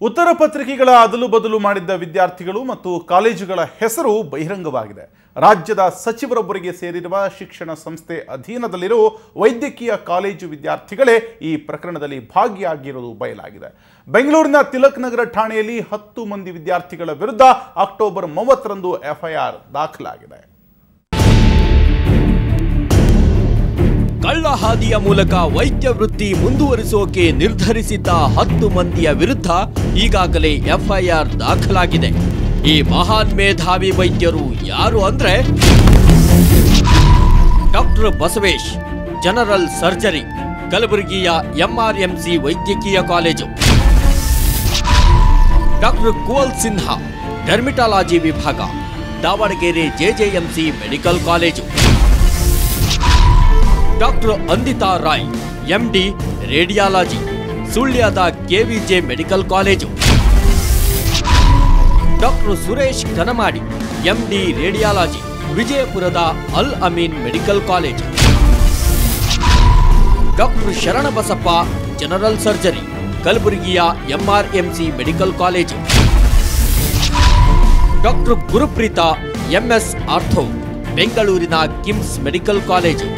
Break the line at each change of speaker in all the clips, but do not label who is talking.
ಉತ್ತರ ಪತ್ರಿಕೆಗಳ ಅದಲು ಬದಲು ಮಾಡಿದ್ದ ವಿದ್ಯಾರ್ಥಿಗಳು ಮತ್ತು ಕಾಲೇಜುಗಳ ಹೆಸರು ಬಹಿರಂಗವಾಗಿದೆ. ರಾಜ್ಯದ ಸಚಿವರೊಬ್ಬರಿಗೆ ಸೇರಿರುವ ಶಿಕ್ಷಣ ಸಂಸ್ಥೆ ಅಧೀನದಲ್ಲಿರುವ ವೈದ್ಯಕೀಯ ಕಾಲೇಜು ವಿದ್ಯಾರ್ಥಿಗಳೇ ಈ ಪ್ರಕರಣದಲ್ಲಿ ಭಾಗಿಯಾಗಿರುವುದು ಬಯಲಾಗಿದೆ. ಬೆಂಗಳೂರಿನ ತಿಲಕ್ ನಗರ ಠಾಣೆಯಲ್ಲಿ 10 ಮಂದಿ ವಿದ್ಯಾರ್ಥಿಗಳ ವಿರುದ್ಧ ಅಕ್ಟೋಬರ್ 30ರಂದು ಎಫ್ಐಆರ್ ದಾಖಲಾಗಿದೆ.
ಕಳ್ಳ ಹಾದಿಯ ಮೂಲಕ ವೈದ್ಯ ವೃತ್ತಿ ಮುಂದುವರಿಸೋಕೆ ನಿರ್ಧರಿಸಿದ್ದ 10 ಮಂದಿಯ ವಿರುದ್ಧ ಈಗಾಗಲೇ ಎಫ್ಐಆರ್ ದಾಖಲಾಗಿದೆ. ಈ ಮಹಾನ್ ಮೇಧಾವಿ ವೈದ್ಯರು ಯಾರು ಅಂದ್ರೆ ಡಾಕ್ಟರ್ ಬಸವೇಶ್, ಜನರಲ್ ಸರ್ಜರಿ, ಕಲಬುರಗಿಯ ಎಂಆರ್ಎಂಸಿ ವೈದ್ಯಕೀಯ college. Doctor Kuval Sinha, dermatology ವಿಭಾಗ, Davanagere JJMC medical college. Doctor Andita Roy, MD radiology, ಸುಳ್ಯದ KVJ medical college. Doctor Suresh Kanamadi, MD radiology, ವಿಜಯಪುರದ Al Ameen medical college. Doctor Sharanabasappa, general surgery, ಕಲಬುರಗಿಯ MRMC medical college. Doctor Gurupreetha, MS ortho, ಬೆಂಗಳೂರಿನ KIMS medical college.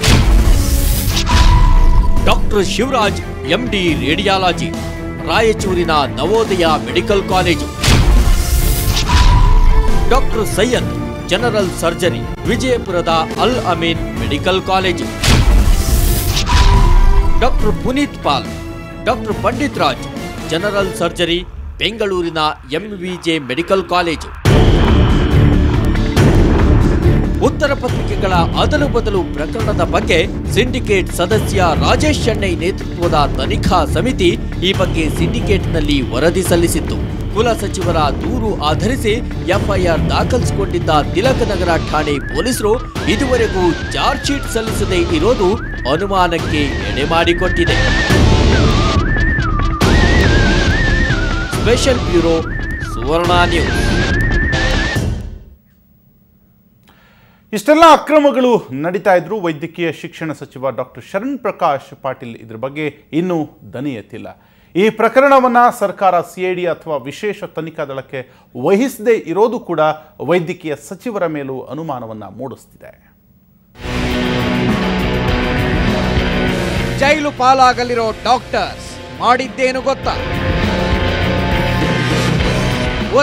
Doctor Shivaraj, MD radiology, ರಾಯಚೂರಿನ Navodaya medical college. Doctor Syed, general surgery, ವಿಜಯಪುರದ Al Ameen medical college. Doctor Puneeth Paul, doctor Pandit Raj, general surgery, ಬೆಂಗಳೂರಿನ MVJ medical college. ಉತ್ತರ ಪತ್ರಿಕೆಗಳ ಅದಲು ಬದಲು ಪ್ರಕರಣದ ಬಗ್ಗೆ ಸಿಂಡಿಕೇಟ್ ಸದಸ್ಯ ರಾಜೇಶ್ ಶೆಣೈ ನೇತೃತ್ವದ ತನಿಖಾ ಸಮಿತಿ ಈ ಬಗ್ಗೆ ಸಿಂಡಿಕೇಟ್ನಲ್ಲಿ ವರದಿ ಸಲ್ಲಿಸಿತ್ತು. ಕುಲಸಚಿವರ ದೂರು ಆಧರಿಸಿ ಎಫ್ಐಆರ್ ದಾಖಲಿಸಿಕೊಂಡಿದ್ದ ತಿಲಕ್ ನಗರ ಠಾಣೆ ಪೊಲೀಸರು ಇದುವರೆಗೂ ಚಾರ್ಜ್ ಶೀಟ್ ಸಲ್ಲಿಸದೇ ಇರೋದು ಅನುಮಾನಕ್ಕೆ ಎಡೆ ಮಾಡಿಕೊಟ್ಟಿದೆ. ಸ್ಪೆಷಲ್ ಬ್ಯೂರೋ, ಸುವರ್ಣ ನ್ಯೂಸ್.
ಇಷ್ಟೆಲ್ಲ ಅಕ್ರಮಗಳು ನಡೀತಾ ಇದ್ರು ವೈದ್ಯಕೀಯ ಶಿಕ್ಷಣ ಸಚಿವ ಡಾಕ್ಟರ್ ಶರಣ್ ಪ್ರಕಾಶ್ ಪಾಟೀಲ್ ಇದ್ರ ಬಗ್ಗೆ ಇನ್ನೂ ದನಿ ಎತ್ತಿಲ್ಲ. ಈ ಪ್ರಕರಣವನ್ನು ಸರ್ಕಾರ ಸಿಐಡಿ ಅಥವಾ ವಿಶೇಷ ತನಿಖಾ ದಳಕ್ಕೆ ವಹಿಸದೇ ಇರೋದು ಕೂಡ ವೈದ್ಯಕೀಯ ಸಚಿವರ ಮೇಲೂ ಅನುಮಾನವನ್ನು ಮೂಡಿಸ್ತಿದೆ.
ಜೈಲು ಪಾಲಾಗಲಿರೋ ಡಾಕ್ಟರ್ಸ್ ಮಾಡಿದ್ದೇನು ಗೊತ್ತಾ?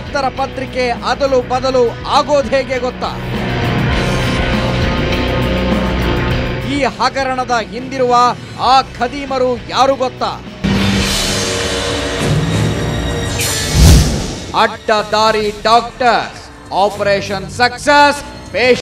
ಉತ್ತರ ಪತ್ರಿಕೆ ಅದಲು ಬದಲು ಆಗೋದು ಹೇಗೆ ಗೊತ್ತಾ? ಈ ಹಗರಣದ ಹಿಂದಿರುವ ಆ ಖದೀಮರು ಯಾರು ಗೊತ್ತಾ? ಅಡ್ಡ ದಾರಿ ಡಾಕ್ಟರ್ಸ್. Operation success.